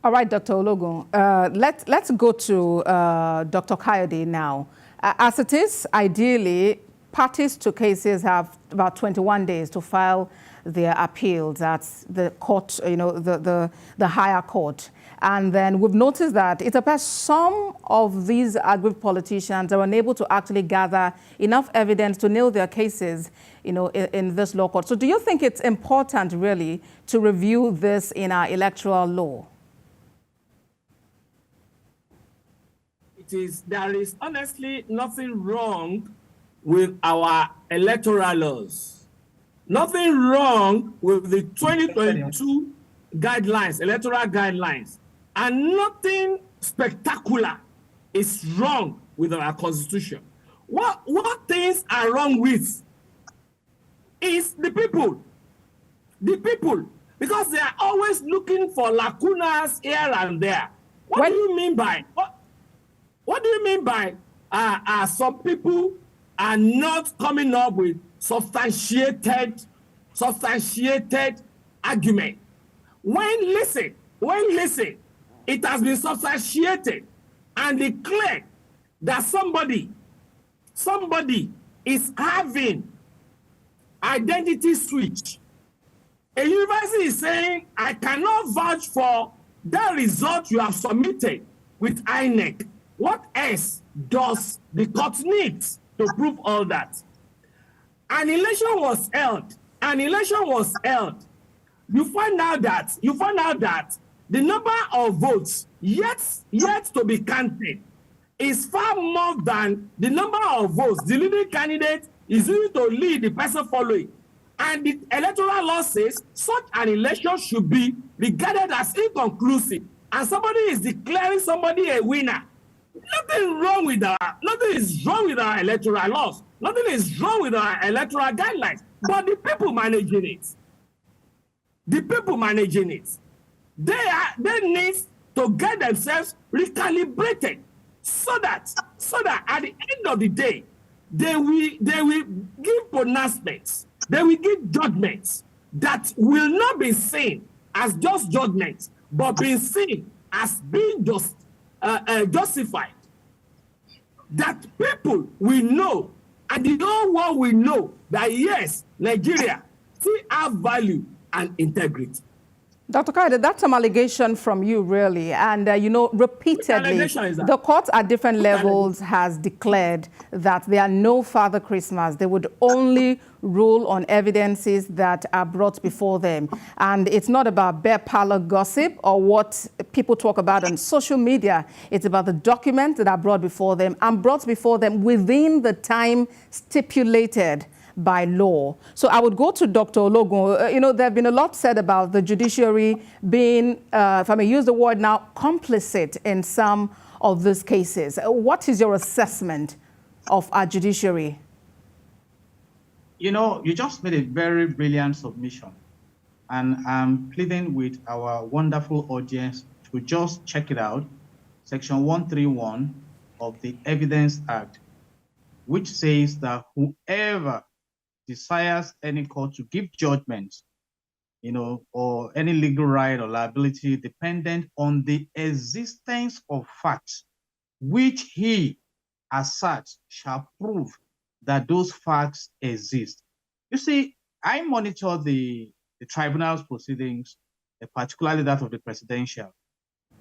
All right, Dr. Ologun, let's go to Dr. Kayode now. As it is, ideally, parties to cases have about 21 days to file their appeals at the court, the higher court. And then we've noticed that it appears some of these aggrieved politicians are unable to actually gather enough evidence to nail their cases, in this law court. So do you think it's important, really, to review this in our electoral law? There is honestly nothing wrong with our electoral laws. Nothing wrong with the 2022 guidelines, electoral guidelines. And nothing spectacular is wrong with our constitution. What things are wrong with is the people. The people. Because they are always looking for lacunas here and there. What do you mean by what do you mean by some people are not coming up with substantiated argument? When listen, it has been substantiated and declared that somebody is having identity switch. A university is saying, I cannot vouch for the result you have submitted with INEC. What else does the court need to prove all that? An election was held. You find out that the number of votes yet to be counted is far more than the number of votes the leading candidate is using to lead the person following. And the electoral law says such an election should be regarded as inconclusive. And somebody is declaring somebody a winner. Nothing is wrong with our electoral laws. Nothing is wrong with our electoral guidelines. But the people managing it. They need to get themselves recalibrated so that at the end of the day, they will give pronouncements, they will give judgments that will not be seen as just judgments, but being seen as being justified. That people will know, and the whole world will know that yes, Nigeria still have value and integrity. Dr. Kayode, that's some allegation from you, really. And, repeatedly, the court at different levels has declared that there are no Father Christmas. They would only rule on evidences that are brought before them. And it's not about bear parlor gossip or what people talk about on social media. It's about the documents that are brought before them and brought before them within the time stipulated by law. So I would go to Dr. Ologun. There have been a lot said about the judiciary being, if I may use the word now, complicit in some of these cases. What is your assessment of our judiciary? You just made a very brilliant submission. And I'm pleading with our wonderful audience to just check it out. Section 131 of the Evidence Act, which says that whoever desires any court to give judgment, or any legal right or liability dependent on the existence of facts, which he asserts shall prove that those facts exist. You see, I monitor the tribunal's proceedings, particularly that of the presidential,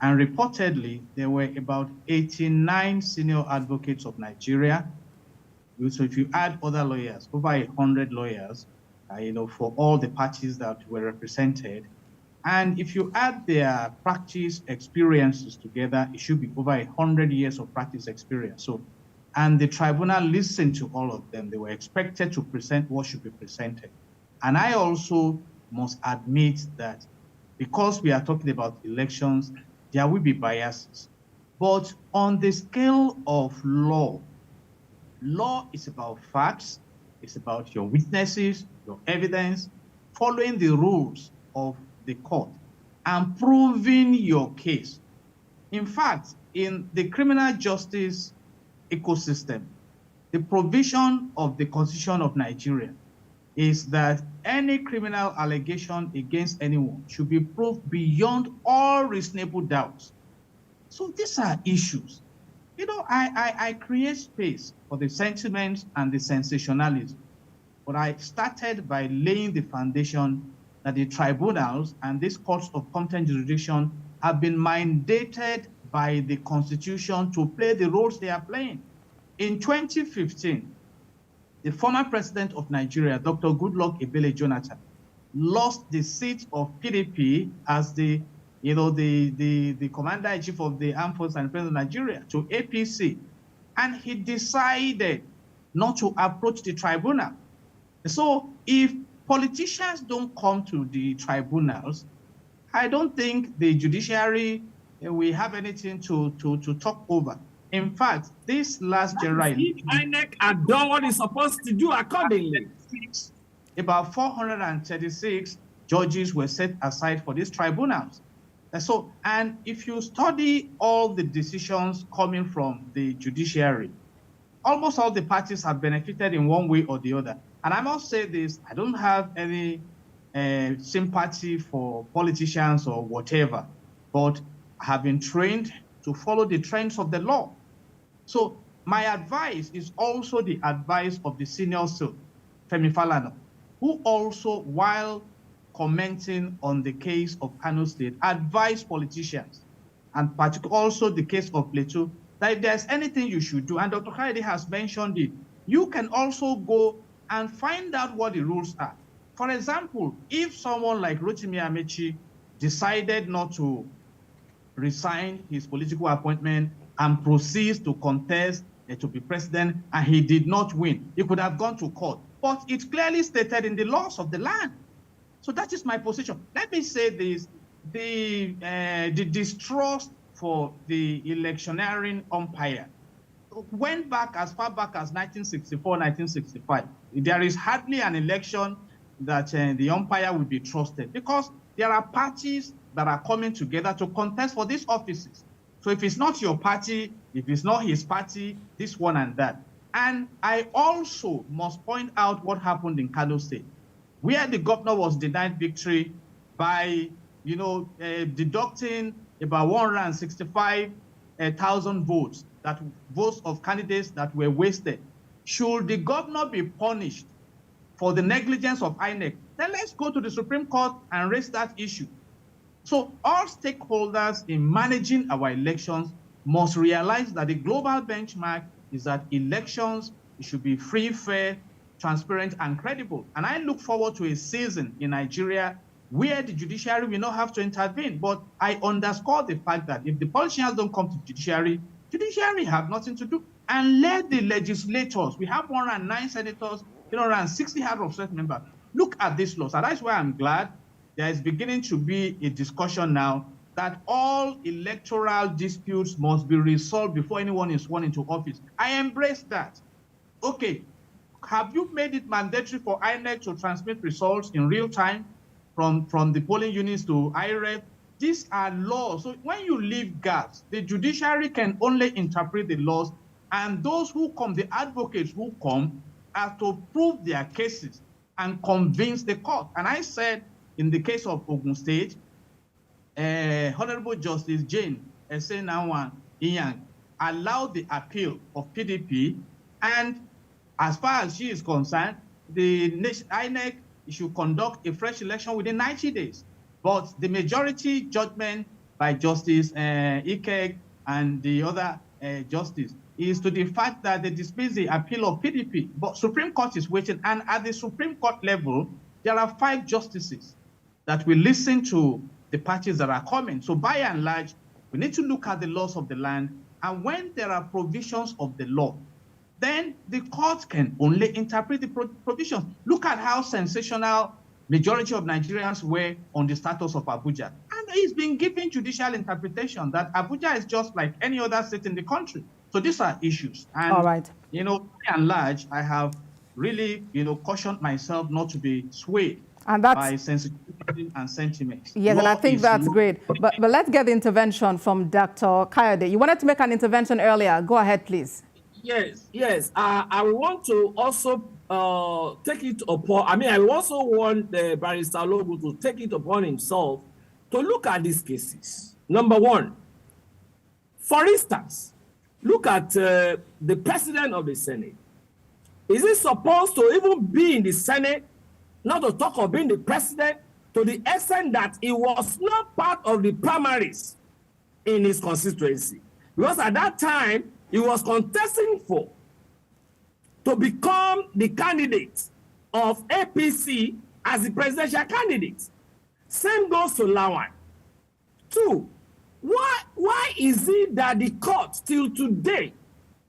and reportedly there were about 89 senior advocates of Nigeria. So if you add other lawyers, over 100 lawyers, for all the parties that were represented, and if you add their practice experiences together, it should be over 100 years of practice experience. So, and the tribunal listened to all of them. They were expected to present what should be presented. And I also must admit that because we are talking about elections, there will be biases. But on the scale of law is about facts, it's about your witnesses, your evidence, following the rules of the court and proving your case. In fact, in the criminal justice ecosystem, the provision of the Constitution of Nigeria is that any criminal allegation against anyone should be proved beyond all reasonable doubts. So these are issues. You know, I create space for the sentiments and the sensationalism, but I started by laying the foundation that the tribunals and these courts of competent jurisdiction have been mandated by the Constitution to play the roles they are playing. In 2015, the former president of Nigeria, Dr. Goodluck Ebele Jonathan, lost the seat of PDP as the commander-in-chief of the armed forces and president of Nigeria to APC. And he decided not to approach the tribunal. So if politicians don't come to the tribunals, I don't think the judiciary will have anything to talk over. In fact, this last general INEC had done what it's supposed to do accordingly. About 436 judges were set aside for these tribunals. And if you study all the decisions coming from the judiciary, almost all the parties have benefited in one way or the other. And I must say this, I don't have any sympathy for politicians or whatever, but I have been trained to follow the trends of the law. So my advice is also the advice of the senior SIL, Femi Falana, who also, while commenting on the case of Kano State, advised politicians, and particularly also the case of Plateau, that if there's anything you should do, and Dr. Kayode has mentioned it, you can also go and find out what the rules are. For example, if someone like Rotimi Amechi decided not to resign his political appointment and proceeds to contest to be president, and he did not win, he could have gone to court. But it's clearly stated in the laws of the land. So that is my position. Let me say this, the distrust for the electioneering umpire went back as far back as 1964, 1965. There is hardly an election that the umpire will be trusted, because there are parties that are coming together to contest for these offices. So if it's not your party, if it's not his party, this one and that. And I also must point out what happened in Kano State, where the governor was denied victory by, deducting about 165,000 votes of candidates that were wasted. Should the governor be punished for the negligence of INEC? Then let's go to the Supreme Court and raise that issue. So all stakeholders in managing our elections must realize that the global benchmark is that elections should be free, fair, transparent, and credible. And I look forward to a season in Nigeria where the judiciary will not have to intervene. But I underscore the fact that if the politicians don't come to judiciary have nothing to do. And let the legislators, we have 109 senators, around 60 House of State members, look at these laws. And that's why I'm glad there is beginning to be a discussion now that all electoral disputes must be resolved before anyone is sworn into office. I embrace that. Okay, have you made it mandatory for INEC to transmit results in real time from the polling units to IREF? These are laws. So when you leave gaps, the judiciary can only interpret the laws, and those who come, the advocates who come, are to prove their cases and convince the court. And I said, in the case of Ogun State, Honorable Justice Jane Inyang allowed the appeal of PDP, and as far as she is concerned, the INEC should conduct a fresh election within 90 days. But the majority judgment by Justice Ikyegh and the other justice is to the fact that they dismiss the appeal of PDP. But Supreme Court is waiting, and at the Supreme Court level, there are 5 justices that will listen to the parties that are coming. So by and large, we need to look at the laws of the land, and when there are provisions of the law, then the court can only interpret the provisions. Look at how sensational majority of Nigerians were on the status of Abuja. And it's been given judicial interpretation that Abuja is just like any other state in the country. So these are issues. And, all right. By and large, I have really, cautioned myself not to be swayed by sensitivity and sentiments. Yes, and I think that's great. But let's get the intervention from Dr. Kayode. You wanted to make an intervention earlier. Go ahead, please. Yes. I want to also take it upon, I also want Barrister Logu to take it upon himself to look at these cases. Number one, for instance, look at the president of the Senate. Is he supposed to even be in the Senate, not to talk of being the president, to the extent that he was not part of the primaries in his constituency? Because at that time, he was contesting to become the candidate of APC as the presidential candidate. Same goes to Lawan. Two, why is it that the court till today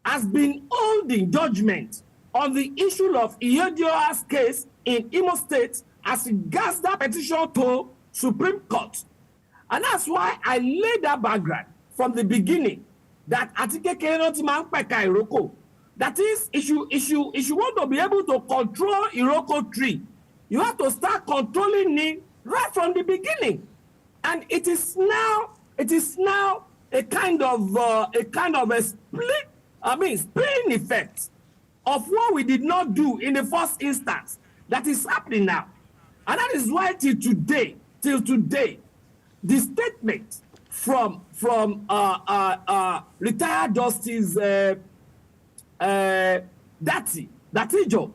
has been holding judgment on the issue of Iyedeola's case in Imo State as regards that petition to Supreme Court? And that's why I laid that background from the beginning, that that is, if you want to be able to control Iroko tree, you have to start controlling it right from the beginning. And it is now a kind of a spilling effect of what we did not do in the first instance that is happening now. And that is why till today, the statement from retired Justice Datijo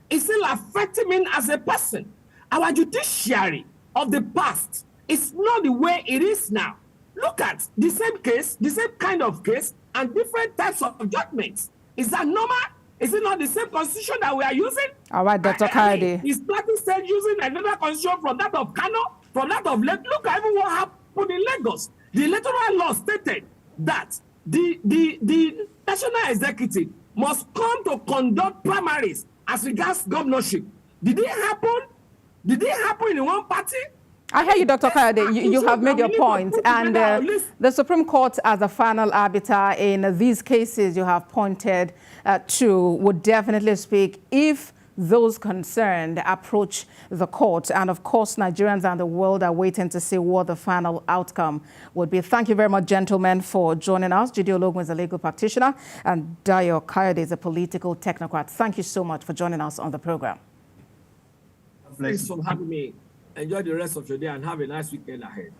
is still affecting me as a person. Our judiciary of the past is not the way it is now. Look at the same case, the same kind of case, and different types of judgments. Is that normal? Is it not the same constitution that we are using? All right, Dr. Kayode. Is Plateau State using another constitution from that of Kano, from that of Lagos? Look at even what happened in Lagos. The electoral law stated that the national executive must come to conduct primaries as regards governorship. Did it happen? Did it happen in one party? I hear you, Dr. Kayode. You have made your point. And the Supreme Court, as a final arbiter in these cases you have pointed to, would definitely speak if those concerned approach the court. And of course, Nigerians and the world are waiting to see what the final outcome would be. Thank you very much, gentlemen, for joining us. Jide Ologun is a legal practitioner and Dayo Kayode is a political technocrat. Thank you so much for joining us on the program. Thanks for having me. Enjoy the rest of your day and have a nice weekend ahead.